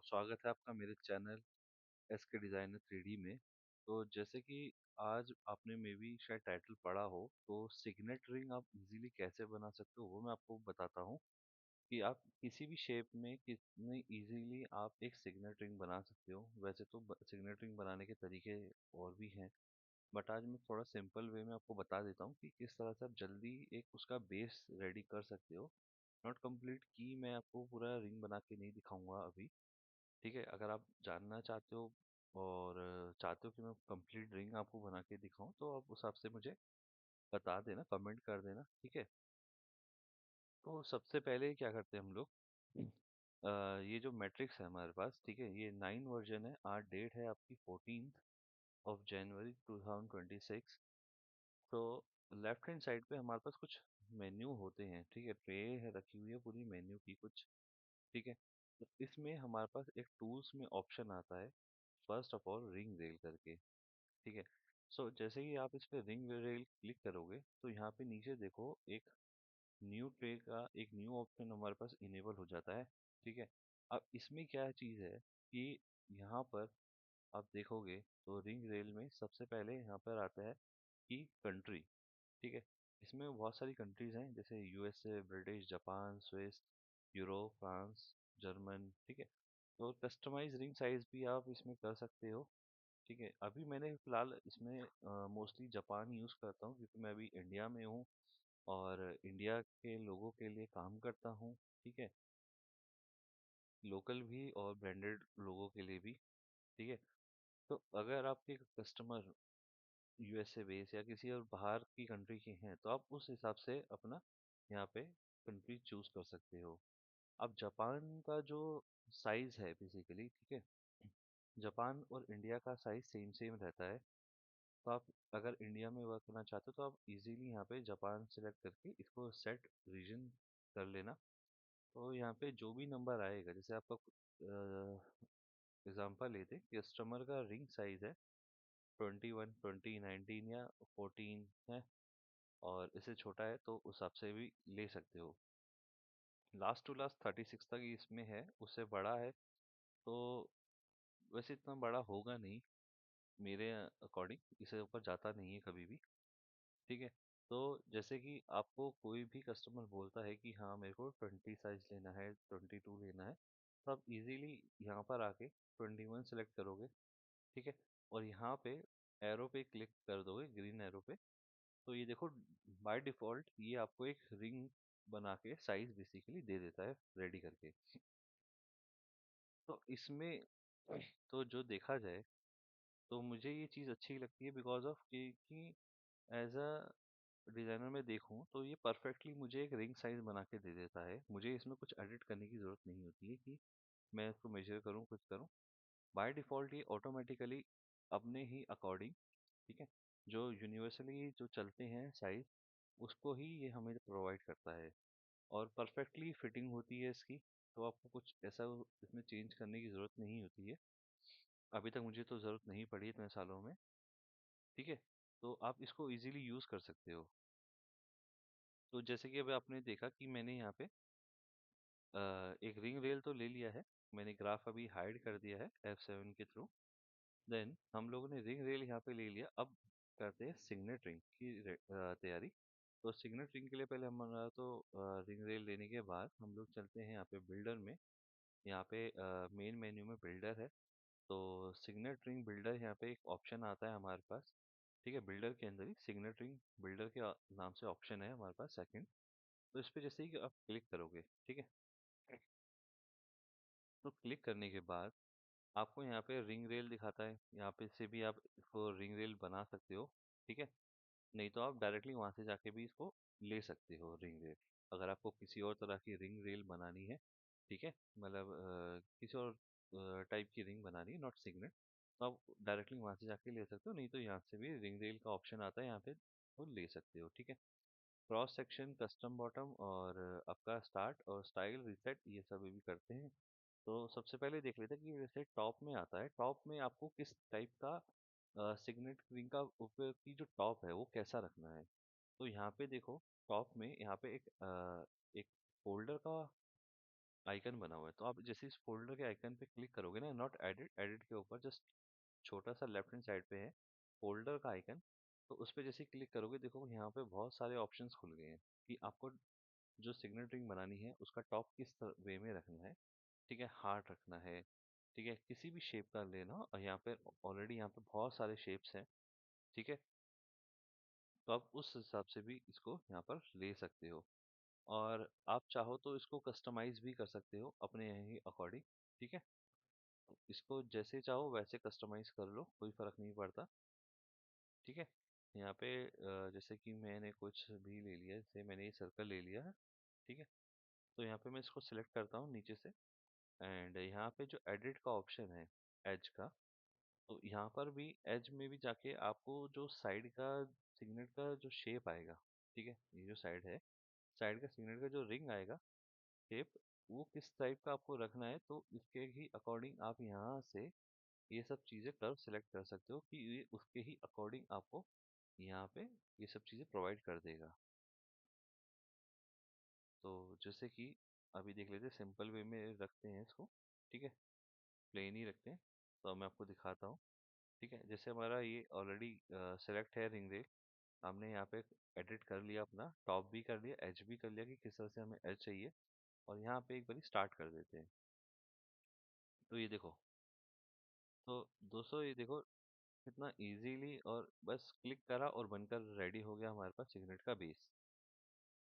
और स्वागत है आपका मेरे चैनल एस के डिज़ाइनर 3D में। तो जैसे कि आज आपने मे बी शायद टाइटल पढ़ा हो, तो सिग्नेट रिंग आप इजीली कैसे बना सकते हो वो मैं आपको बताता हूँ कि आप किसी भी शेप में कितने इजीली आप एक सिग्नेट रिंग बना सकते हो। वैसे तो सिग्नेट रिंग बनाने के तरीके और भी हैं, बट आज मैं थोड़ा सिंपल वे में आपको बता देता हूँ कि किस तरह से आप जल्दी एक उसका बेस रेडी कर सकते हो। नॉट कंप्लीट की मैं आपको पूरा रिंग बना के नहीं दिखाऊंगा अभी। ठीक है, अगर आप जानना चाहते हो और चाहते हो कि मैं कंप्लीट रिंग आपको बना के दिखाऊं तो आप उस हिसाब से मुझे बता देना, कमेंट कर देना, ठीक है। तो सबसे पहले क्या करते हैं हम लोग, ये जो मैट्रिक्स है हमारे पास, ठीक है, ये 9 वर्जन है। आज डेट है आपकी 14 जनवरी 2026। तो लेफ्ट हैंड साइड पे हमारे पास कुछ मेन्यू होते हैं, ठीक है, ट्रे है रखी हुई है पूरी मेन्यू की कुछ, ठीक है। तो इसमें हमारे पास एक टूल्स में ऑप्शन आता है, first of all ring rail करके, ठीक है। सो जैसे ही आप इस पे रिंग रेल क्लिक करोगे तो यहाँ पे नीचे देखो एक न्यू ट्रे का एक न्यू ऑप्शन हमारे पास इनेबल हो जाता है, ठीक है। अब इसमें क्या चीज़ है कि यहाँ पर आप देखोगे तो रिंग रेल में सबसे पहले यहाँ पर आता है कि कंट्री, ठीक है। इसमें बहुत सारी कंट्रीज हैं जैसे USA, British, Japan, Swiss, Europe, France, German, ठीक है। तो कस्टमाइज रिंग साइज भी आप इसमें कर सकते हो, ठीक है। अभी मैंने फिलहाल इसमें मोस्टली जापान यूज़ करता हूँ क्योंकि मैं अभी इंडिया में हूँ और इंडिया के लोगों के लिए काम करता हूँ, ठीक है। लोकल भी और ब्रांडेड लोगों के लिए भी, ठीक है। तो अगर आपके कस्टमर यूएसए बेस या किसी और बाहर की कंट्री के हैं तो आप उस हिसाब से अपना यहाँ पे कंट्री चूज कर सकते हो। अब जापान का जो साइज है बेसिकली, ठीक है, जापान और इंडिया का साइज सेम सेम रहता है। तो आप अगर इंडिया में वर्क करना चाहते हो तो आप इजीली यहाँ पे जापान सेलेक्ट करके इसको सेट रीजन कर लेना। तो यहाँ पे जो भी नंबर आएगा, जैसे आपका एग्जांपल लेते हैं, कस्टमर का रिंग साइज है 21, 20, 19 या 14 है और इससे छोटा है तो उस हिसाब से भी ले सकते हो। लास्ट टू लास्ट 36 तक इसमें है, उससे बड़ा है तो वैसे इतना बड़ा होगा नहीं मेरे अकॉर्डिंग, इससे ऊपर जाता नहीं है कभी भी, ठीक है। तो जैसे कि आपको कोई भी कस्टमर बोलता है कि हाँ मेरे को 20 साइज लेना है, 22 लेना है, तो आप इजीली यहाँ पर आके 21 सेलेक्ट करोगे, ठीक है। और यहाँ पे एरो पे क्लिक कर दोगे, ग्रीन एरो पे, तो ये देखो बाय डिफॉल्ट ये आपको एक रिंग बना के साइज बेसिकली दे देता है रेडी करके। तो इसमें तो जो देखा जाए तो मुझे ये चीज़ अच्छी लगती है बिकॉज ऑफ कि एज अ डिज़ाइनर में देखूँ तो ये परफेक्टली मुझे एक रिंग साइज बना के दे देता है। मुझे इसमें कुछ एडिट करने की ज़रूरत नहीं होती है कि मैं इसको मेजर करूँ, कुछ करूँ। बाय डिफ़ॉल्ट ये ऑटोमेटिकली अपने ही अकॉर्डिंग, ठीक है, जो यूनिवर्सली जो चलते हैं साइज उसको ही ये हमें प्रोवाइड करता है और परफेक्टली फिटिंग होती है इसकी। तो आपको कुछ ऐसा इसमें चेंज करने की ज़रूरत नहीं होती है। अभी तक मुझे तो ज़रूरत नहीं पड़ी इतने सालों में, ठीक है। तो आप इसको इजीली यूज़ कर सकते हो। तो जैसे कि अभी आपने देखा कि मैंने यहाँ पे एक रिंग रेल तो ले लिया है, मैंने ग्राफ अभी हाइड कर दिया है F7 के थ्रू। देन हम लोगों ने रिंग रेल यहाँ पे ले लिया, अब करते हैं सिग्नेट रिंग की तैयारी। तो सिग्नेट रिंग के लिए पहले हमारा तो रिंग रेल लेने के बाद हम लोग चलते हैं यहाँ पे बिल्डर में। यहाँ पे मेन मेन्यू में बिल्डर है, तो सिग्नेट रिंग बिल्डर यहाँ पे एक ऑप्शन आता है हमारे पास, ठीक है। बिल्डर के अंदर ही सिग्नेट रिंग बिल्डर के नाम से ऑप्शन है हमारे पास सेकंड। तो इस पे जैसे ही आप क्लिक करोगे, ठीक है, तो क्लिक करने के बाद आपको यहाँ पे रिंग रेल दिखाता है, यहाँ पे से भी आप इसको रिंग रेल बना सकते हो, ठीक है। नहीं तो आप डायरेक्टली वहाँ से जाके भी इसको ले सकते हो रिंग रेल, अगर आपको किसी और तरह की रिंग रेल बनानी है, ठीक है, मतलब किसी और टाइप की रिंग बनानी है, नॉट सिग्नेट, तो आप डायरेक्टली वहाँ से जाके ले सकते हो। नहीं तो यहाँ से भी रिंग रेल का ऑप्शन आता है यहाँ पे, तो ले सकते हो, ठीक है। क्रॉस सेक्शन, कस्टम बॉटम और आपका स्टार्ट और स्टाइल रीसेट ये सब भी करते हैं। तो सबसे पहले देख लेते हैं कि जैसे टॉप में आता है, टॉप में आपको किस टाइप का सिग्नेट रिंग का ऊपर की जो टॉप है वो कैसा रखना है। तो यहाँ पे देखो, टॉप में यहाँ पे एक फोल्डर का आइकन बना हुआ है, तो आप जैसे इस फोल्डर के आइकन पे क्लिक करोगे ना, नॉट एडिट, एडिट के ऊपर जस्ट छोटा सा लेफ्ट हैंड साइड पे है फोल्डर का आइकन। तो उस पर जैसे क्लिक करोगे, देखो यहाँ पे बहुत सारे ऑप्शंस खुल गए हैं कि आपको जो सिग्नेचर रिंग बनानी है उसका टॉप किस वे में रखना है। ठीक है, हार्ट रखना है, ठीक है, किसी भी शेप का लेना। और यहाँ पे ऑलरेडी यहाँ पे बहुत सारे शेप्स हैं। ठीक है, तो आप उस हिसाब से भी इसको यहाँ पर ले सकते हो। और आप चाहो तो इसको कस्टमाइज भी कर सकते हो अपने ही अकॉर्डिंग। ठीक है, इसको जैसे चाहो वैसे कस्टमाइज कर लो, कोई फर्क नहीं पड़ता। ठीक है, यहाँ पे जैसे कि मैंने कुछ भी ले लिया, जैसे मैंने ये सर्कल ले लिया है। ठीक है, तो यहाँ पे मैं इसको सिलेक्ट करता हूँ नीचे से। एंड यहाँ पे जो एडिट का ऑप्शन है एज का, तो यहाँ पर भी एज में भी जाके आपको जो साइड का सिग्नेट का जो शेप आएगा, ठीक है, ये जो साइड है, साइड का सिग्नेट का जो रिंग आएगा शेप, वो किस टाइप का आपको रखना है, तो इसके ही अकॉर्डिंग आप यहाँ से ये सब चीज़ें कर्व सेलेक्ट कर सकते हो कि ये उसके ही अकॉर्डिंग आपको यहाँ पे ये सब चीज़ें प्रोवाइड कर देगा। तो जैसे कि अभी देख लेते हैं, सिंपल वे में रखते हैं इसको। ठीक है, प्लेन ही रखते हैं। तो अब मैं आपको दिखाता हूँ। ठीक है, जैसे हमारा ये ऑलरेडी सेलेक्ट है रिंग रेक, हमने यहाँ पे एडिट कर लिया, अपना टॉप भी कर लिया, एज भी कर लिया कि किस तरह से हमें एज चाहिए। और यहाँ पे एक बारी स्टार्ट कर देते हैं। तो ये देखो, तो दोस्तों ये देखो कितना इजीली, और बस क्लिक करा और बनकर रेडी हो गया हमारे पास सिगरेट का बेस।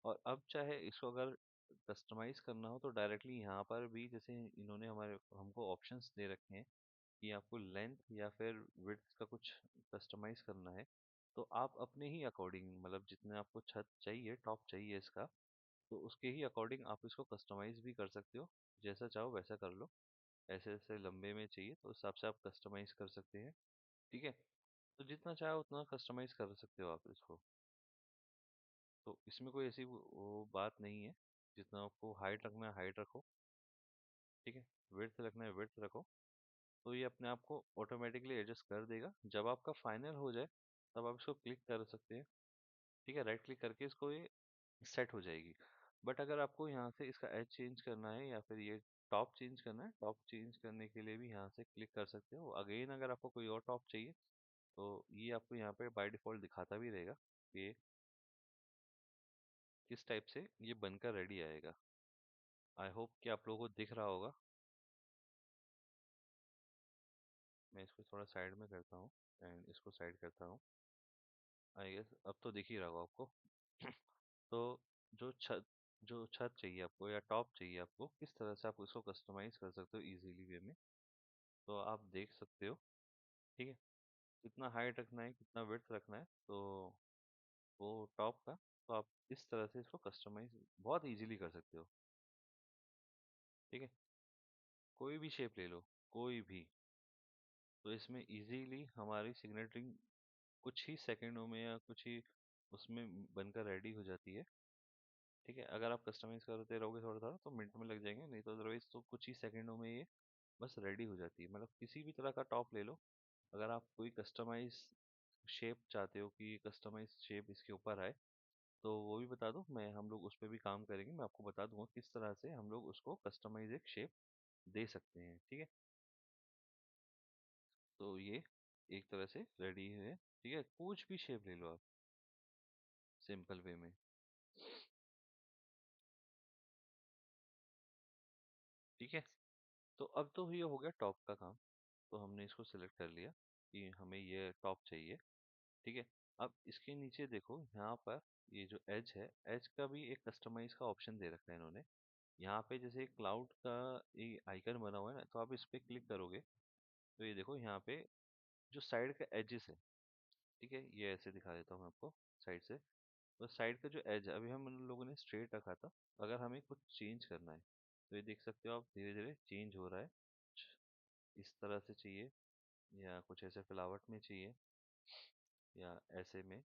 और अब चाहे इसको अगर कस्टमाइज करना हो तो डायरेक्टली यहाँ पर भी, जैसे इन्होंने हमारे हमको ऑप्शंस दे रखे हैं कि आपको लेंथ या फिर विड्थ का कुछ कस्टमाइज करना है, तो आप अपने ही अकॉर्डिंग, मतलब जितने आपको छत चाहिए, टॉप चाहिए इसका, तो उसके ही अकॉर्डिंग आप इसको कस्टमाइज भी कर सकते हो। जैसा चाहो वैसा कर लो। ऐसे ऐसे लंबे में चाहिए तो उस हिसाब से आप कस्टमाइज कर सकते हैं। ठीक है, तो जितना चाहो उतना कस्टमाइज कर सकते हो आप इसको। तो इसमें कोई ऐसी वो बात नहीं है। जितना आपको हाइट रखना है हाइट रखो। ठीक है, विड्थ रखना है विड्थ रखो। तो ये अपने आप को ऑटोमेटिकली एडजस्ट कर देगा। जब आपका फाइनल हो जाए तब आप इसको क्लिक कर सकते हैं। ठीक है, राइट क्लिक करके इसको ये सेट हो जाएगी। बट अगर आपको यहाँ से इसका एज चेंज करना है या फिर ये टॉप चेंज करना है, टॉप चेंज करने के लिए भी यहाँ से क्लिक कर सकते हो। अगेन अगर आपको कोई और टॉप चाहिए तो ये आपको यहाँ पे बाय डिफॉल्ट दिखाता भी रहेगा कि किस टाइप से ये बनकर रेडी आएगा। आई होप कि आप लोगों को दिख रहा होगा। मैं इसको थोड़ा साइड में करता हूँ एंड इसको साइड करता हूँ। आई गेस अब तो दिख ही रहा होगा आपको। तो जो छत चाहिए आपको या टॉप चाहिए आपको, किस तरह से आप उसको कस्टमाइज कर सकते हो इजीली वे में, तो आप देख सकते हो। ठीक है, कितना हाइट रखना है कितना विड्थ रखना है, तो वो टॉप का, तो आप इस तरह से इसको कस्टमाइज बहुत इजीली कर सकते हो। ठीक है, कोई भी शेप ले लो, कोई भी। तो इसमें इजीली हमारी सिग्नेचरिंग कुछ ही सेकंडों में या कुछ ही उसमें बनकर रेडी हो जाती है। ठीक है, अगर आप कस्टमाइज करते रहोगे थोड़ा थोड़ा तो मिनट में लग जाएंगे, नहीं तो अदरवाइज तो कुछ ही सेकंडों में ये बस रेडी हो जाती है। मतलब किसी भी तरह का टॉप ले लो, अगर आप कोई कस्टमाइज शेप चाहते हो कि कस्टमाइज शेप इसके ऊपर आए, तो वो भी बता दो, मैं हम लोग उस पर भी काम करेंगे। मैं आपको बता दूंगा किस तरह से हम लोग उसको कस्टमाइज एक शेप दे सकते हैं। ठीक है, तो ये एक तरह से रेडी है। ठीक है, कुछ भी शेप ले लो आप सिंपल वे में। ठीक है, तो अब तो ये हो गया टॉप का काम। तो हमने इसको सिलेक्ट कर लिया कि हमें ये टॉप चाहिए। ठीक है, अब इसके नीचे देखो यहाँ पर ये जो एज है, एज का भी एक कस्टमाइज का ऑप्शन दे रखा है इन्होंने। यहाँ पे जैसे क्लाउड का ये आइकन बना हुआ है ना, तो आप इस पे क्लिक करोगे तो ये देखो यहाँ पे जो साइड का एजेस है। ठीक है, ये ऐसे दिखा देता हूँ मैं आपको साइड से। तो साइड का जो एज है, अभी हम उन लोगों ने स्ट्रेट रखा था, अगर हमें कुछ चेंज करना है तो ये देख सकते हो आप, धीरे धीरे चेंज हो रहा है। कुछ इस तरह से चाहिए या कुछ ऐसे फ्लावट में चाहिए या ऐसे में,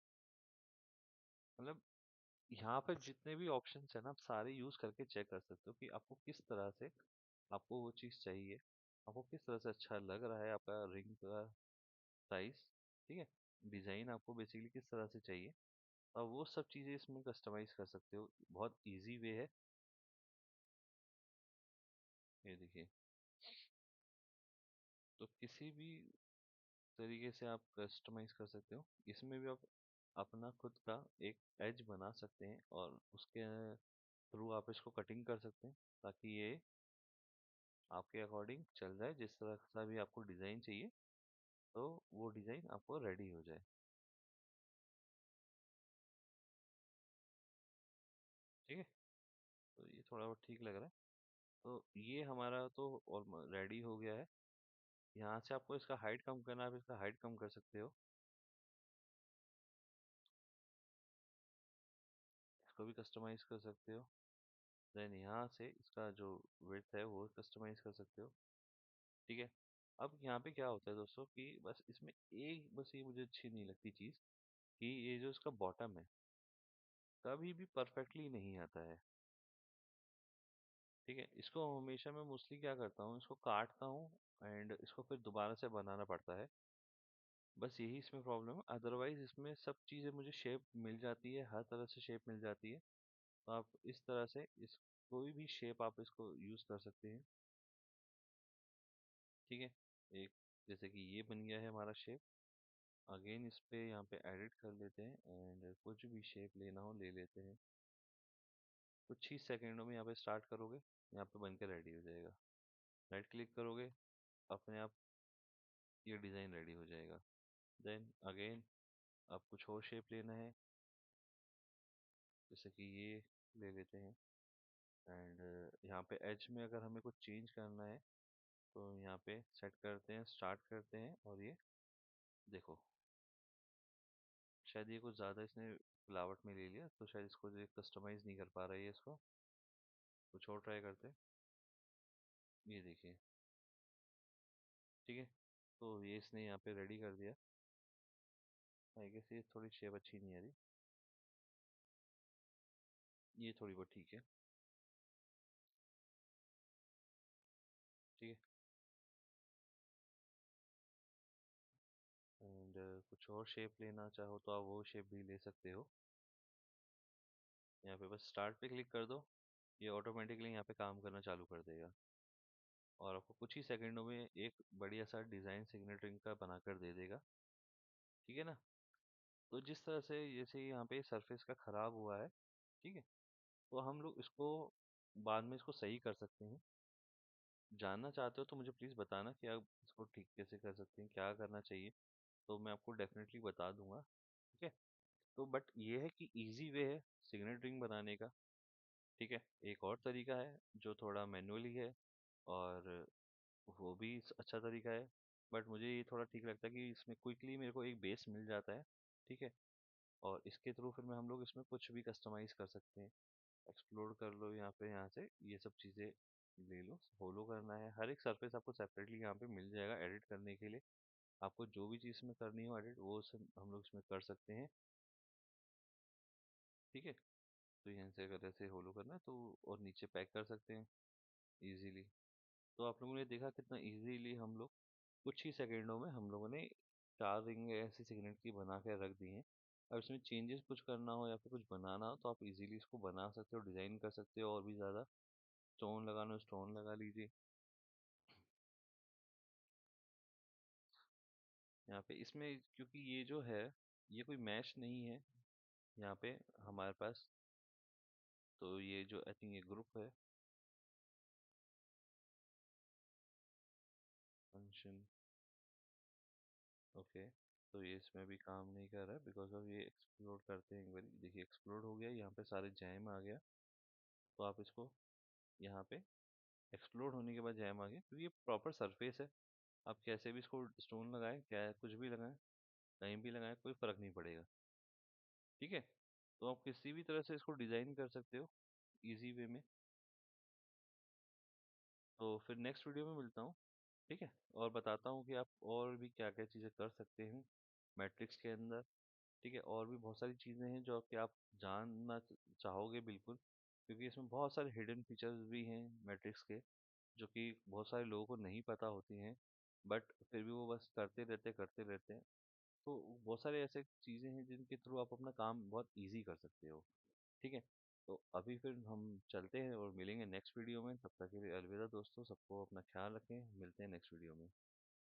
मतलब यहाँ पर जितने भी ऑप्शंस है ना, आप सारे यूज करके चेक कर सकते हो कि आपको किस तरह से आपको वो चीज़ चाहिए, आपको किस तरह से अच्छा लग रहा है आपका रिंग का साइज। ठीक है, डिज़ाइन आपको बेसिकली किस तरह से चाहिए, और वो सब चीज़ें इसमें कस्टमाइज कर सकते हो। बहुत इजी वे है। ये देखिए, तो किसी भी तरीके से आप कस्टमाइज कर सकते हो। इसमें भी आप अपना खुद का एक एज बना सकते हैं और उसके थ्रू आप इसको कटिंग कर सकते हैं, ताकि ये आपके अकॉर्डिंग चल जाए। जिस तरह का भी आपको डिज़ाइन चाहिए, तो वो डिज़ाइन आपको रेडी हो जाए। ठीक है, तो ये थोड़ा बहुत ठीक लग रहा है। तो ये हमारा तो और रेडी हो गया है। यहाँ से आपको इसका हाइट कम करना है, आप इसका हाइट कम कर सकते हो। इसको भी कस्टमाइज कर सकते हो। देन यहाँ से इसका जो विड्थ है वो कस्टमाइज कर सकते हो। ठीक है। अब यहाँ पे क्या होता है दोस्तों, कि बस इसमें एक बस ये मुझे अच्छी नहीं लगती चीज़, कि ये जो इसका बॉटम है कभी भी परफेक्टली नहीं आता है। ठीक है, इसको हमेशा मैं मोस्टली क्या करता हूँ, इसको काटता हूँ एंड इसको फिर दोबारा से बनाना पड़ता है। बस यही इसमें प्रॉब्लम है, अदरवाइज इसमें सब चीज़ें मुझे शेप मिल जाती है, हर तरह से शेप मिल जाती है। तो आप इस तरह से इस कोई भी शेप आप इसको यूज़ कर सकते हैं। ठीक है, एक जैसे कि ये बन गया है हमारा शेप। अगेन इस पे यहाँ पे एडिट कर लेते हैं एंड कुछ भी शेप लेना हो ले लेते हैं। कुछ ही सेकंडों में यहाँ पे स्टार्ट करोगे, यहाँ पे बन के रेडी हो जाएगा। राइट क्लिक करोगे, अपने आप ये डिज़ाइन रेडी हो जाएगा। देन अगेन आप कुछ और शेप लेना है, जैसे कि ये ले लेते हैं। एंड यहाँ पे एज में अगर हमें कुछ चेंज करना है, तो यहाँ पे सेट करते हैं, स्टार्ट करते हैं, और ये देखो, शायद ये कुछ ज़्यादा इसने फ्लावट में ले लिया, तो शायद इसको जो कस्टमाइज़ नहीं कर पा रहा है ये इसको। कुछ और ट्राई करते हैं। ये देखिए, ठीक है, तो ये इसने यहाँ पे रेडी कर दिया। आई गेस ये थोड़ी शेप अच्छी नहीं आ रही, ये थोड़ी बहुत ठीक है। ठीक है, एंड कुछ और शेप लेना चाहो तो आप वो शेप भी ले सकते हो। यहाँ पे बस स्टार्ट पे क्लिक कर दो, ये ऑटोमेटिकली यहाँ पे काम करना चालू कर देगा और आपको कुछ ही सेकंडों में एक बढ़िया सा डिज़ाइन सिग्नेचर का बना कर दे देगा। ठीक है ना। तो जिस तरह से जैसे यहाँ पे सरफेस का खराब हुआ है, ठीक है, तो हम लोग इसको बाद में इसको सही कर सकते हैं। जानना चाहते हो तो मुझे प्लीज़ बताना कि आप इसको ठीक कैसे कर सकते हैं, क्या करना चाहिए, तो मैं आपको डेफिनेटली बता दूंगा। ठीक है, तो बट ये है कि इजी वे है सिग्नेचर रिंग बनाने का। ठीक है, एक और तरीका है जो थोड़ा मैनुअली है, और वो भी अच्छा तरीका है, बट मुझे ये थोड़ा ठीक लगता है कि इसमें क्विकली मेरे को एक बेस मिल जाता है। ठीक है, और इसके थ्रू फिर मैं हम लोग इसमें कुछ भी कस्टमाइज कर सकते हैं। एक्सप्लोर कर लो यहाँ पे, यहाँ से ये सब चीज़ें ले लो। फॉलो करना है, हर एक सरफेस आपको सेपरेटली यहाँ पे मिल जाएगा एडिट करने के लिए। आपको जो भी चीज़ में करनी हो एडिट, वो सब हम लोग इसमें कर सकते हैं। ठीक है, तो यहाँ से अगर ऐसे फॉलो करना है तो, और नीचे पैक कर सकते हैं इजीली। तो आप लोगों ने देखा कितना इजीली हम लोग कुछ ही सेकंडों में हम लोगों ने 4 रिंग ऐसी सिगरेट की बना के रख दी हैं। अब इसमें चेंजेस कुछ करना हो या फिर कुछ बनाना हो तो आप इजीली इसको बना सकते हो, डिज़ाइन कर सकते हो, और भी ज़्यादा स्टोन लगाना हो स्टोन लगा लीजिए। यहाँ पे इसमें क्योंकि ये जो है, ये कोई मैश नहीं है यहाँ पे हमारे पास, तो ये जो आई थिंक ये ग्रुप है फंक्शन। ओके, तो ये इसमें भी काम नहीं कर रहा है बिकॉज ऑफ ये एक्सप्लोड करते हैं एक बार। देखिए एक्सप्लोड हो गया, यहाँ पे सारे जैम आ गया। तो आप इसको यहाँ पे एक्सप्लोड होने के बाद जैम आ गया, क्योंकि ये प्रॉपर सरफेस है। आप कैसे भी इसको स्टोन लगाएं, क्या कुछ भी लगाएं, कहीं भी लगाएं, कोई फर्क नहीं पड़ेगा। ठीक है, तो आप किसी भी तरह से इसको डिजाइन कर सकते हो इजी वे में। तो फिर नेक्स्ट वीडियो में मिलता हूँ। ठीक है, और बताता हूँ कि आप और भी क्या क्या चीज़ें कर सकते हैं मैट्रिक्स के अंदर। ठीक है, और भी बहुत सारी चीज़ें हैं जो कि आप जानना चाहोगे बिल्कुल, क्योंकि इसमें बहुत सारे हिडन फीचर्स भी हैं मैट्रिक्स के, जो कि बहुत सारे लोगों को नहीं पता होती हैं, बट फिर भी वो बस करते रहते हैं। तो बहुत सारे ऐसे चीज़ें हैं जिनके थ्रू आप अपना काम बहुत ईजी कर सकते हो। ठीक है, तो अभी फिर हम चलते हैं और मिलेंगे नेक्स्ट वीडियो में। तब तक के लिए अलविदा दोस्तों, सबको अपना ख्याल रखें, मिलते हैं नेक्स्ट वीडियो में।